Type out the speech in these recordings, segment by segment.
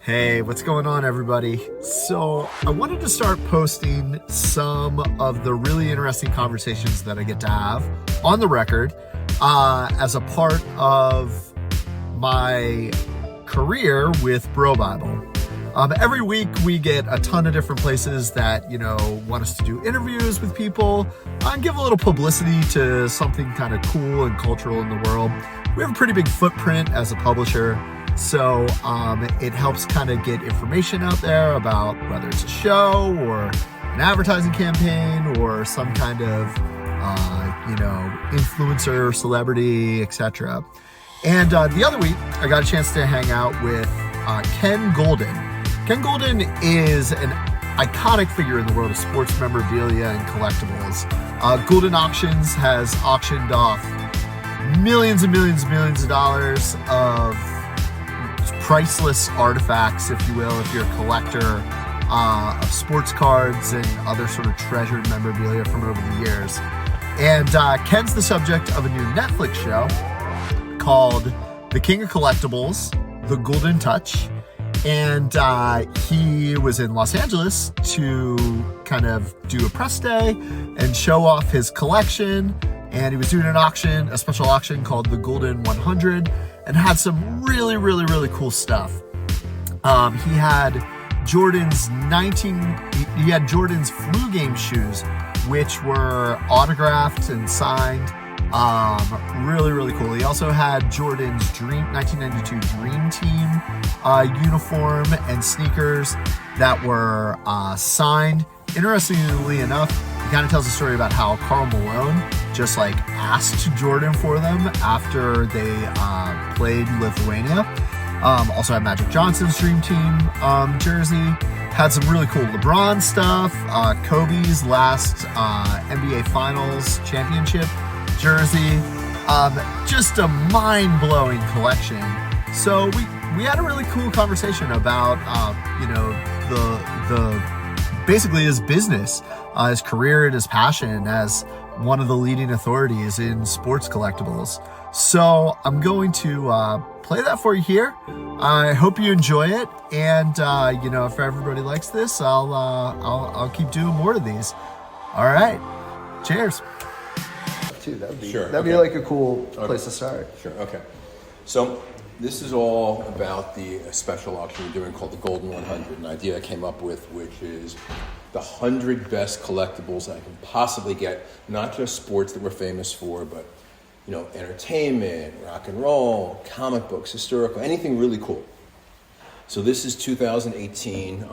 Hey, what's going on, everybody? So I wanted to start posting some of the really interesting conversations that I get to have on the record as a part of my career with Bro Bible. Every week we get a ton of different places that, want us to do interviews with people and give a little publicity to something kind of cool and cultural in the world. We have a pretty big footprint as a publisher. So it helps kind of get information out there about whether it's a show or an advertising campaign or some kind of, influencer, celebrity, etc. And the other week, I got a chance to hang out with Ken Goldin. Ken Goldin is an iconic figure in the world of sports memorabilia and collectibles. Goldin Auctions has auctioned off millions and millions and millions of dollars of priceless artifacts, if you will, if you're a collector of sports cards and other sort of treasured memorabilia from over the years. And Ken's the subject of a new Netflix show called The King of Collectibles, The Golfin Touch. And he was in Los Angeles to kind of do a press day and show off his collection. And he was doing a special auction called the Golden 100, and had some really, really, really cool stuff. He had Jordan's flu game shoes, which were autographed and signed. Really, really cool. He also had Jordan's 1992 Dream Team uniform and sneakers that were signed. Interestingly enough, he kind of tells a story about how Karl Malone just asked Jordan for them after they played Lithuania. Also had Magic Johnson's Dream Team jersey. Had some really cool LeBron stuff. Kobe's last NBA Finals championship jersey. Just a mind-blowing collection. So we had a really cool conversation about the basically his business, his career, and his passion as one of the leading authorities in sports collectibles. So I'm going to play that for you here. I hope you enjoy it, and if everybody likes this, I'll keep doing more of these. All right, cheers. That'd be like a cool place to start. Sure. Okay. So this is all about the special auction we're doing called the Golden 100. An idea I came up with, which is the 100 best collectibles I can possibly get, not just sports that we're famous for, but entertainment, rock and roll, comic books, historical, anything really cool. So this is 2018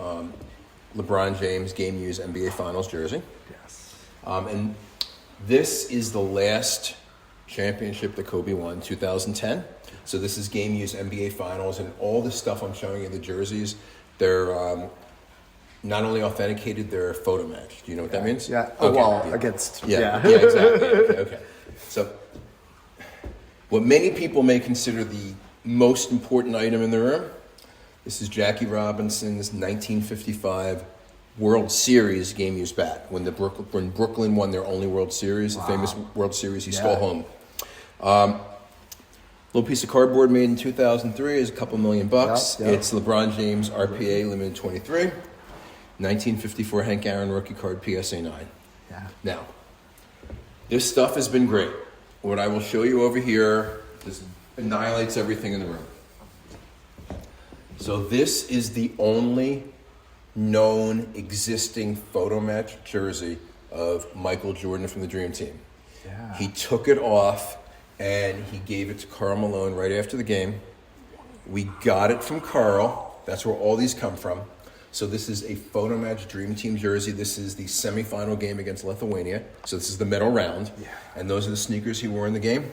LeBron James game used NBA Finals jersey. Yes. And this is the last championship that Kobe won, 2010. So this is game used NBA Finals, and all the stuff I'm showing you, the jerseys, they're not only authenticated, they're photo matched. Do you know what that means? Yeah. Against. Yeah, exactly. Okay. So what many people may consider the most important item in the room, this is Jackie Robinson's 1955 World Series game used bat. When Brooklyn won their only World Series, the famous World Series he stole home. Little piece of cardboard made in 2003 is a couple $1 million. Yep. It's LeBron James RPA Limited 23, 1954 Hank Aaron rookie card PSA 9. Yeah. Now, this stuff has been great. What I will show you over here just annihilates everything in the room. So this is the only known existing photo match jersey of Michael Jordan from the Dream Team. Yeah. He took it off and he gave it to Karl Malone right after the game. We got it from Karl. That's where all these come from. So this is a photo match Dream Team jersey. This is the semifinal game against Lithuania. So this is the medal round. Yeah. And those are the sneakers he wore in the game.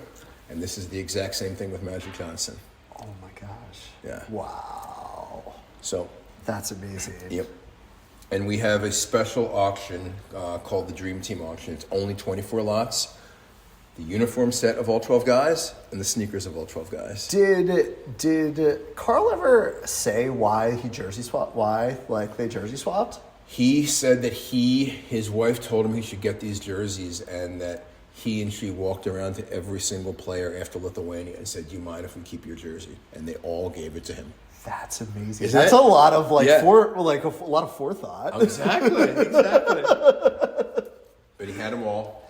And this is the exact same thing with Magic Johnson. Oh my gosh. Yeah. Wow. So that's amazing. Yep. And we have a special auction called the Dream Team auction. It's only 24 lots. The uniform set of all 12 guys and the sneakers of all 12 guys. Did Karl ever say why he jersey swapped? Why they jersey swapped? He said that his wife told him he should get these jerseys, and that he and she walked around to every single player after Lithuania and said, "Do you mind if we keep your jersey?" And they all gave it to him. That's amazing. Isn't That's it? a lot of like Yeah. a lot of forethought. Oh, exactly. But he had them all.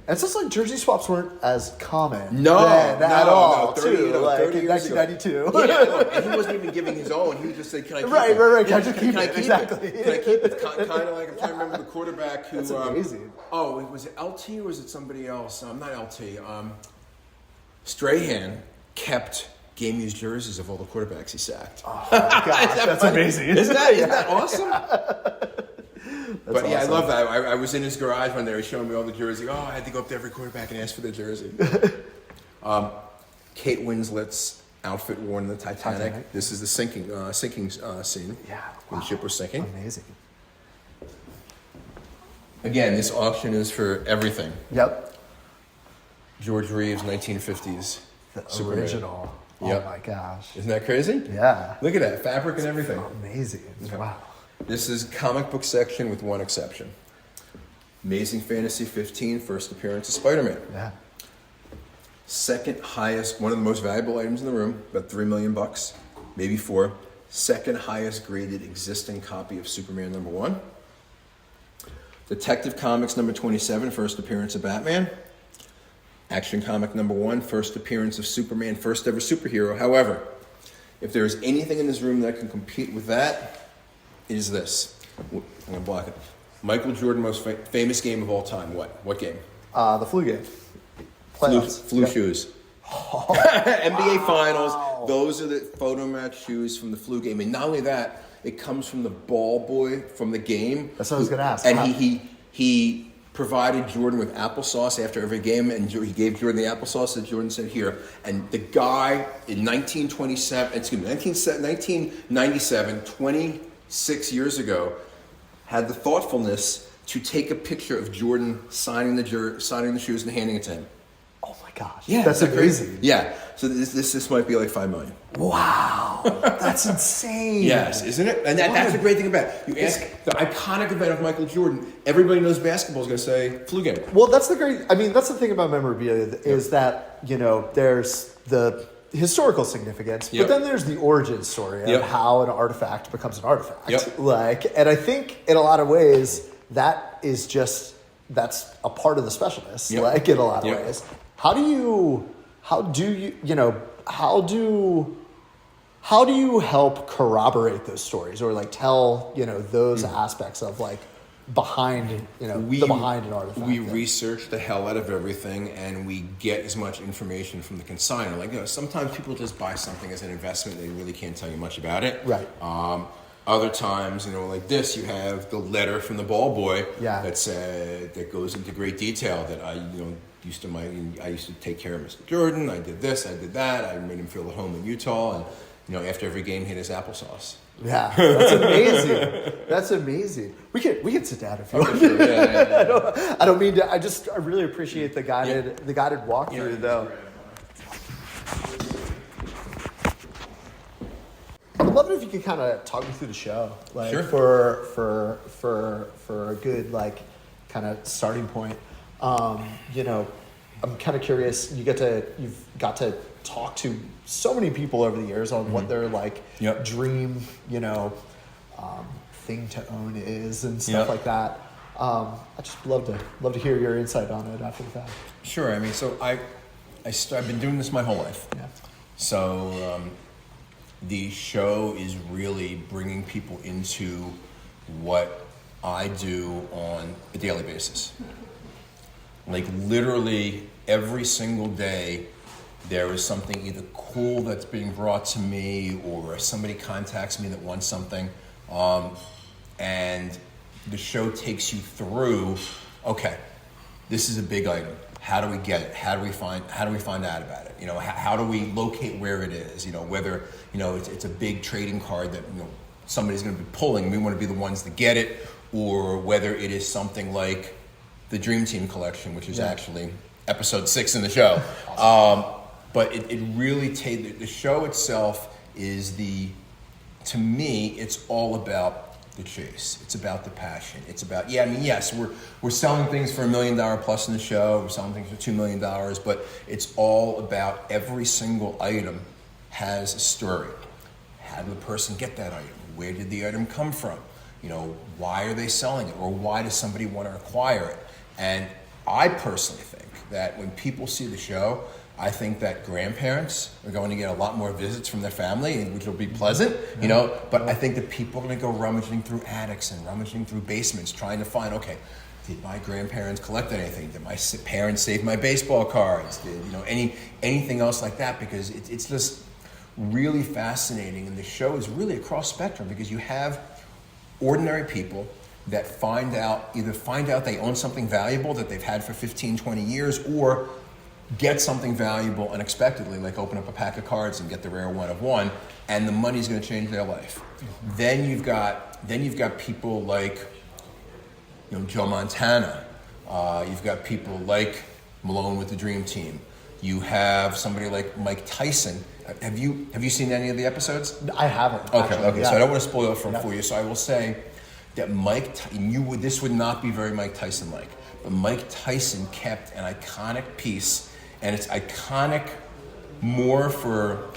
It's just like jersey swaps weren't as common At all, 30, too. Like 30 in years ago. 1992. Yeah, look, and he wasn't even giving his own. He would just say, "Can I keep it?" Right. Can I just keep Can I it? keep Exactly. it? Can I keep it? Kind of like I'm trying to remember the quarterback who. That's amazing. Was it LT or was it somebody else? Not LT. Strahan kept game used jerseys of all the quarterbacks he sacked. Oh my gosh, that's amazing. Isn't that awesome? But yeah, awesome. I love that. I was in his garage one day. He was showing me all the jerseys. Oh, I had to go up to every quarterback and ask for their jersey. Kate Winslet's outfit worn in the Titanic. This is the sinking scene. Yeah, when the ship was sinking. Amazing. Again, this auction is for everything. Yep. George Reeves, 1950s. The Superman. original. Yep. Oh my gosh. Isn't that crazy? Yeah. Look at that fabric and everything. Amazing. Wow. This is comic book section with one exception. Amazing Fantasy 15, first appearance of Spider-Man. Yeah. Second highest, one of the most valuable items in the room, about $3 million, maybe 4. Second highest graded existing copy of Superman #1. Detective Comics #27, first appearance of Batman. Action Comic #1, first appearance of Superman, first ever superhero. However, if there is anything in this room that can compete with that, it is this. I'm going to block it. Michael Jordan, most famous game of all time. What game? The flu game. Flu Yep. shoes. NBA Finals. Those are the photo match shoes from the flu game. And not only that, it comes from the ball boy from the game. That's what I was going to ask. And he provided Jordan with applesauce after every game, and he gave Jordan the applesauce that Jordan said here. And the guy in 1997, 26 years ago, had the thoughtfulness to take a picture of Jordan signing the shoes and handing it to him. Oh my gosh. Yeah, That's isn't that amazing. crazy? Yeah. So this might be like $5 million. Wow. That's insane. Yes, isn't it? And that's the great thing about it. You ask the iconic event of Michael Jordan, everybody knows basketball is going to say flu game. Well, that's the thing about memorabilia is that, there's the historical significance, but then there's the origin story of how an artifact becomes an artifact. Yep. And I think in a lot of ways that's a part of the specialness. In a lot of ways. How do you help corroborate those stories or tell, those aspects of behind an artifact? We research the hell out of everything, and we get as much information from the consignor. Sometimes people just buy something as an investment; they really can't tell you much about it. Right. Other times, like this, you have the letter from the ball boy that goes into great detail. That I used to take care of Mr. Jordan. I did this, I did that. I made him feel at home in Utah, and after every game, he had his applesauce. Yeah, that's amazing. That's amazing. We can sit down if you want. Sure. Yeah. I don't mean to. I really appreciate the guided walkthrough though. I'd love it if you could kind of talk me through the show, Sure. for a good kind of starting point. I'm kind of curious. You've got to talk to so many people over the years on what their dream, thing to own is and stuff like that. I just love to hear your insight on it after the fact. Sure. I mean, so I've been doing this my whole life. Yeah. So the show is really bringing people into what I do on a daily basis. Literally every single day, there is something either cool that's being brought to me or somebody contacts me that wants something. And the show takes you through, okay, this is a big item. How do we get it? How do we find out about it? How do we locate where it is? Whether, it's a big trading card that, somebody's going to be pulling. We want to be the ones to get it, or whether it is something like the Dream Team collection, which is actually episode 6 in the show. But it really the show itself is to me, it's all about the chase. It's about the passion. It's about, yes, we're selling things for $1 million plus in the show. We're selling things for $2 million, but it's all about every single item has a story. how did the person get that item? Where did the item come from? You know, why are they selling it? Or why does somebody want to acquire it? And I personally think that when people see the show, I think that grandparents are going to get a lot more visits from their family, which will be pleasant, you know, but I think that people are going to go rummaging through attics and rummaging through basements trying to find, okay, did my grandparents collect anything? Did my parents save my baseball cards? Did, you know, anything else like that? Because it's just really fascinating, and the show is really across spectrum because you have ordinary people that either find out they own something valuable that they've had for 15, 20 years, or get something valuable unexpectedly, like open up a pack of cards and get the rare one of one, and the money's going to change their life. Mm-hmm. Then you've got people like, you know, Joe Montana. You've got people like Malone with the Dream Team. You have somebody like Mike Tyson. Have you seen any of the episodes? I haven't. Okay. Yeah. So I don't want to spoil it for you. So I will say that this would not be very Mike Tyson-like, but Mike Tyson kept an iconic piece, and it's iconic more for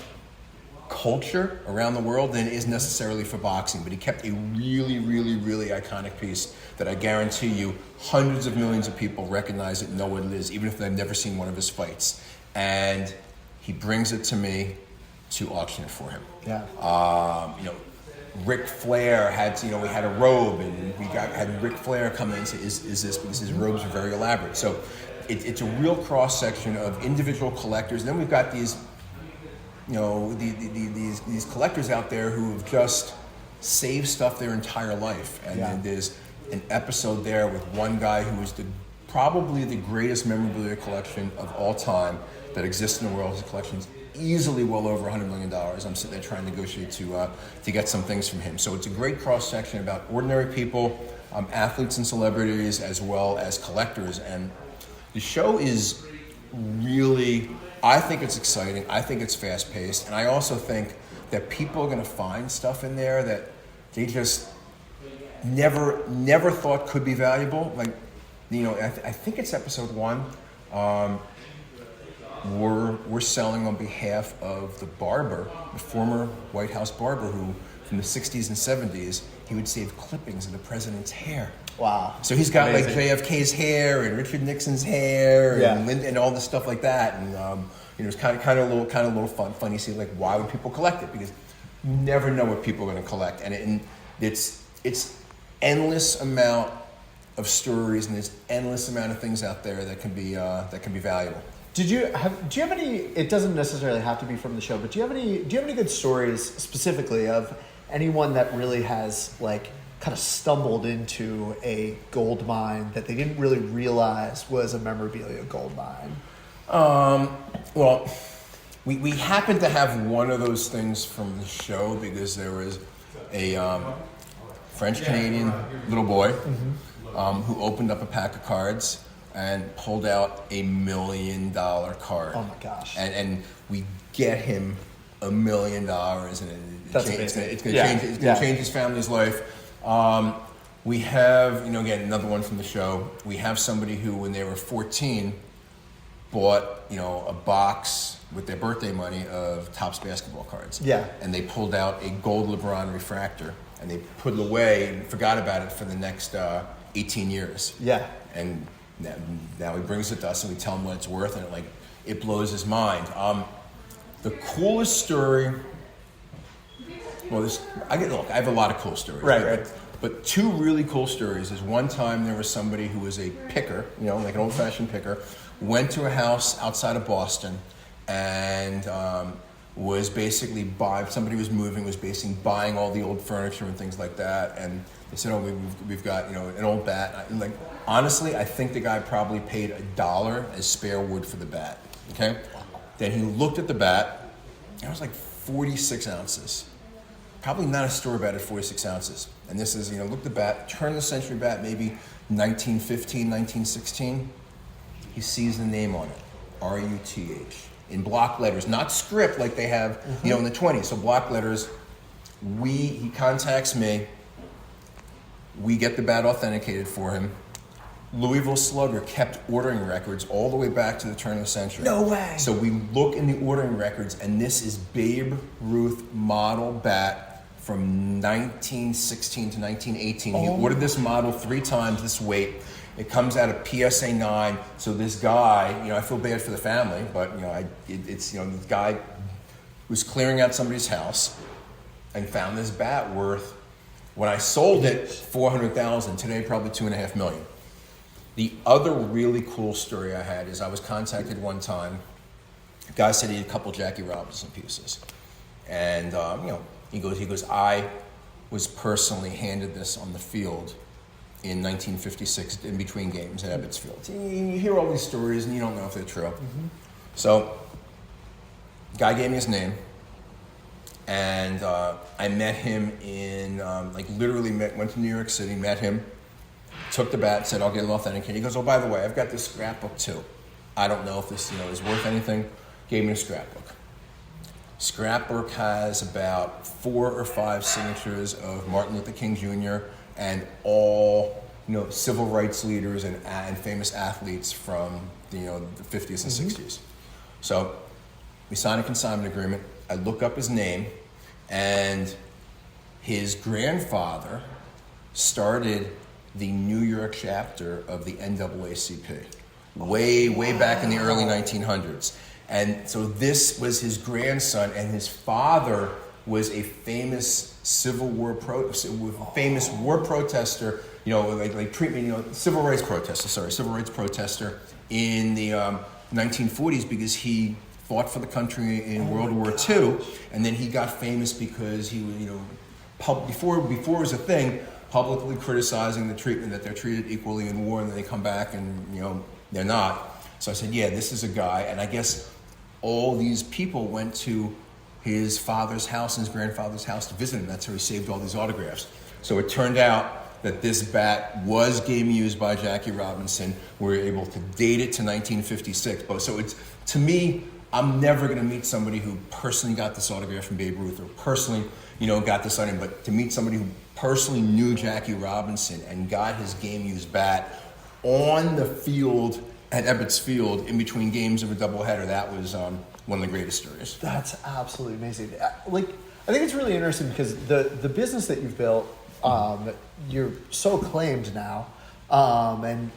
culture around the world than it is necessarily for boxing, but he kept a really, really, really iconic piece that I guarantee you hundreds of millions of people recognize it and know what it is, even if they've never seen one of his fights. And he brings it to me to auction it for him. Yeah. You know, Ric Flair had, we had a robe, and had Ric Flair come in and say, is this, because his robes are very elaborate. So it's a real cross section of individual collectors. And then we've got these, these collectors out there who have just saved stuff their entire life. And then there's an episode there with one guy who is probably the greatest memorabilia collection of all time that exists in the world. His collection's easily well over $100 million. I'm sitting there trying to negotiate to get some things from him. So it's a great cross section about ordinary people, athletes and celebrities, as well as collectors. And the show is really, I think it's exciting. I think it's fast paced. And I also think that people are going to find stuff in there that they just never thought could be valuable. Like, I think it's episode 1. We're selling on behalf of the barber, the former White House barber, who from the 60s and 70s, he would save clippings of the president's hair. Wow. So he's got amazing. like JFK's hair and Richard Nixon's hair and all this stuff like that. And it's kind of a little funny to see, like, why would people collect it? Because you never know what people are going to collect, and it's endless amount of stories, and there's endless amount of things out there that can be valuable. Do you have any? It doesn't necessarily have to be from the show, but do you have any good stories specifically of anyone that really has, like, kind of stumbled into a gold mine that they didn't really realize was a memorabilia gold mine? Well, we happened to have one of those things from the show because there was a French-Canadian little boy who opened up a pack of cards and pulled out $1 million card. Oh my gosh. And we get him $1 million, and it's going to change his family's life. We have, again, another one from the show. We have somebody who, when they were 14, bought, a box with their birthday money of Topps basketball cards. Yeah. And they pulled out a gold LeBron refractor, and they put it away and forgot about it for the next 18 years. Yeah. And now he brings it to us, and we tell him what it's worth, and it blows his mind. The coolest story. Well, I have a lot of cool stories. Right. But two really cool stories is, one time there was somebody who was a picker, like an old-fashioned picker, went to a house outside of Boston, and was basically somebody was moving, was basically buying all the old furniture and things like that, and they said, we've got, an old bat. And, like, honestly, I think the guy probably paid $1 as spare wood for the bat, okay? Then he looked at the bat, and it was like 46 ounces. Probably not a store bat at 46 ounces. And this is, look at the bat, turn of the century bat, maybe 1915, 1916. He sees the name on it, RUTH, in block letters, not script like they have, in the 20s. So block letters. He contacts me. We get the bat authenticated for him. Louisville Slugger kept ordering records all the way back to the turn of the century. No way. So we look in the ordering records, and this is Babe Ruth model bat from 1916 to 1918. He ordered this model 3 times this weight. It comes out of PSA 9. So this guy, I feel bad for the family, but this guy was clearing out somebody's house and found this bat worth, when I sold it, $400,000. Today, probably $2.5 million. The other really cool story I had is I was contacted one time. A guy said he had a couple Jackie Robinson pieces, and he goes, I was personally handed this on the field in 1956 in between games at Ebbets Field. You hear all these stories and you don't know if they're true. Mm-hmm. So, guy gave me his name, and I met him in went to New York City, met him. Took the bat, said, I'll get it authenticated. He goes, oh, by the way, I've got this scrapbook too. I don't know if this is worth anything. Gave me a scrapbook. Scrapbook has about 4 or 5 signatures of Martin Luther King Jr. and all civil rights leaders and famous athletes from the 50s and 60s. So we signed a consignment agreement. I look up his name, and his grandfather started the New York chapter of the NAACP way back in the early 1900s. And so this was his grandson, and his father was a famous war protester, civil rights protester in the 1940s, because he fought for the country in World War II, and then he got famous because he was, before it was a thing, publicly criticizing the treatment, that they're treated equally in war, and then they come back and they're not. So I said, yeah, this is a guy, and I guess all these people went to his father's house and his grandfather's house to visit him. That's how he saved all these autographs. So it turned out that this bat was game used by Jackie Robinson. We were able to date it to 1956. So it's, to me, I'm never going to meet somebody who personally got this autograph from Babe Ruth, or personally, got this on him. But to meet somebody who personally knew Jackie Robinson and got his game-used bat on the field at Ebbets Field in between games of a doubleheader, that was one of the greatest stories. That's absolutely amazing. I think it's really interesting because the business that you've built, you're so acclaimed now, and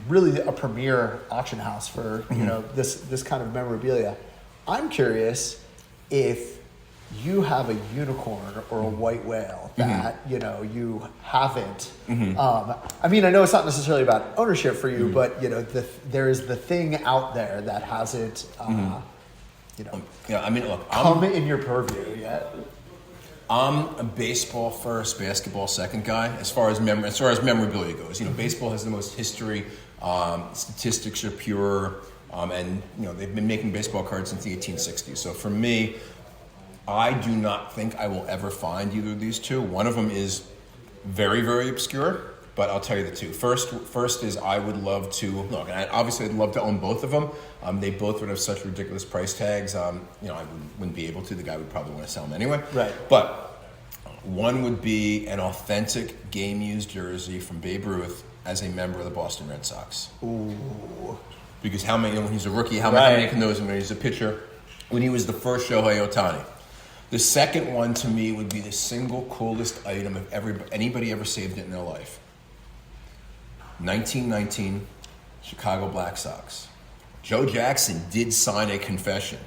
really a premier auction house for this kind of memorabilia. I'm curious if you have a unicorn or a white whale that you haven't. I mean, I know it's not necessarily about ownership for you, but there is the thing out there that hasn't come in your purview yet. I'm a baseball first, basketball second guy as far as memorabilia goes. Baseball has the most history. Statistics are pure, and they've been making baseball cards since the 1860s. So for me, I do not think I will ever find either of these two. One of them is very, very obscure, but I'll tell you the two. First is I would love to look. And obviously, I'd love to own both of them. They both would have such ridiculous price tags. I wouldn't be able to. The guy would probably want to sell them anyway. Right. But one would be an authentic game-used jersey from Babe Ruth as a member of the Boston Red Sox. Ooh. Because how many? When he's a rookie, how many can those? When he's a pitcher, when he was the first Shohei Ohtani. The second one to me would be the single coolest item if anybody ever saved it in their life. 1919, Chicago Black Sox. Joe Jackson did sign a confession.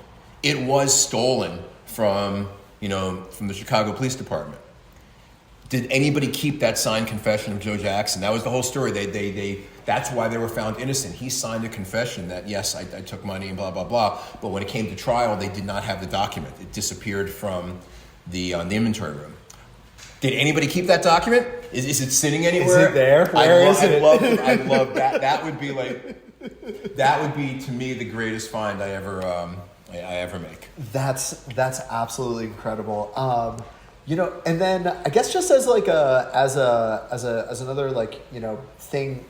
It was stolen from the Chicago Police Department. Did anybody keep that signed confession of Joe Jackson? That was the whole story. That's why they were found innocent. He signed a confession that, yes, I took money and blah, blah, blah. But when it came to trial, they did not have the document. It disappeared from the inventory room. Did anybody keep that document? Is it sitting anywhere? Is it there? Where is it? I love that. That would be to me the greatest find I ever make. That's absolutely incredible. And then I guess just as another thing,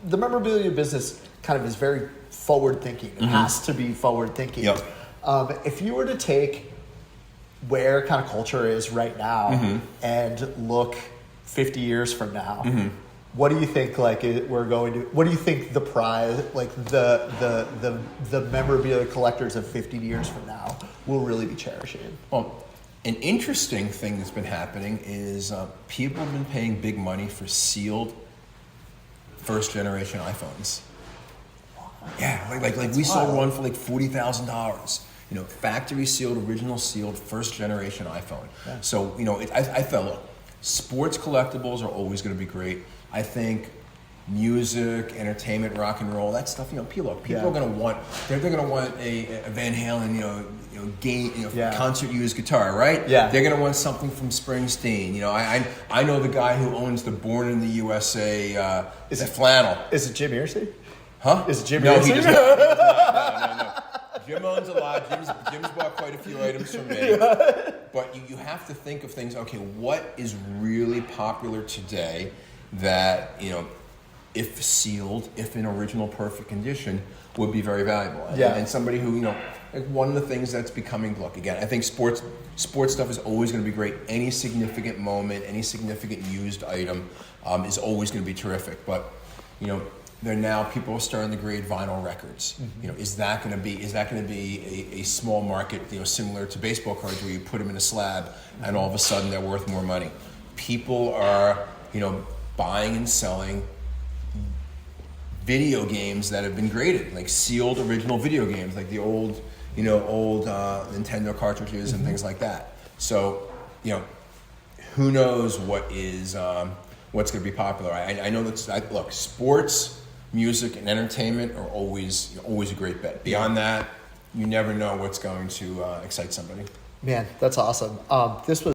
the memorabilia business kind of is very forward thinking. It has to be forward thinking. Yep. If you were to take where kind of culture is right now and look 50 years from now, What do you think? Like we're going to. What do you think the prize, like the memorabilia collectors of 50 years from now, will really be cherishing? Well, an interesting thing that's been happening is people have been paying big money for sealed first generation iPhones. Yeah, like we saw one for like $40,000. You know, factory sealed, original sealed, first generation iPhone. Yeah. So I felt, look, sports collectibles are always going to be great. I think music, entertainment, rock and roll, that stuff. People are going to want. They're going to want a Van Halen, concert used guitar, right? Yeah. They're going to want something from Springsteen. I know the guy who owns the Born in the USA. Is it flannel? Is it Jim Irsay? Huh? Is it Jim No, Irsay? he does not. No. Jim owns a lot. Jim's bought quite a few items from me. But you have to think of things, okay, what is really popular today that, if sealed, if in original perfect condition, would be very valuable. Yeah. And somebody who, like one of the things that's becoming, look, again, I think sports stuff is always going to be great. Any significant moment, any significant used item is always going to be terrific. But, people are starting to grade vinyl records. Mm-hmm. Is that going to be a small market, similar to baseball cards where you put them in a slab and all of a sudden they're worth more money? People are, buying and selling video games that have been graded, like sealed original video games, like the old Nintendo cartridges and things like that. So, who knows what's going to be popular? I know look, sports, music, and entertainment are always a great bet. Beyond that, you never know what's going to excite somebody. Man, that's awesome. This was